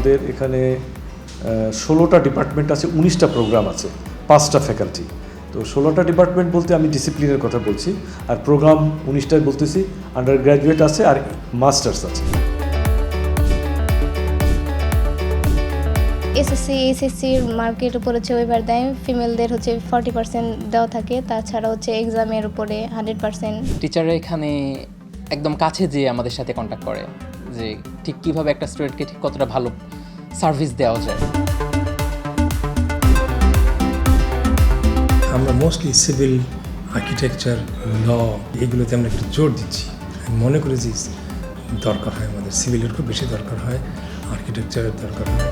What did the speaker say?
আমাদের এখানে 16টা ডিপার্টমেন্ট আছে, 19টা প্রোগ্রাম আছে, 5টা ফ্যাকাল্টি। তো 16টা ডিপার্টমেন্ট বলতে আমি ডিসিপ্লিনের কথা বলছি, আর প্রোগ্রাম 19টায় বলতেছি, আন্ডার গ্র্যাজুয়েট আছে আর মাস্টার্স আছে। এসএসসি এইচএসসির মার্কের উপর হচ্ছে ওয়েবার দেয়, ফিমেলদের হচ্ছে 40% দেওয়া থাকে, তাছাড়া হচ্ছে এক্সামের উপরে 100%। টিচাররা এখানে একদম কাছে যেয়ে আমাদের সাথে কন্ট্যাক্ট করে যে ঠিক কীভাবে একটা স্টুডেন্টকে ঠিক কতটা ভালো সার্ভিস দেওয়া যায়। আমরা মোস্টলি সিভিল, আর্কিটেকচার, ল এগুলোতে আমরা একটু জোর দিচ্ছি। আমি মনে করি যে দরকার হয়, আমাদের সিভিলের খুব বেশি দরকার হয়, আর্কিটেকচারের দরকার হয়।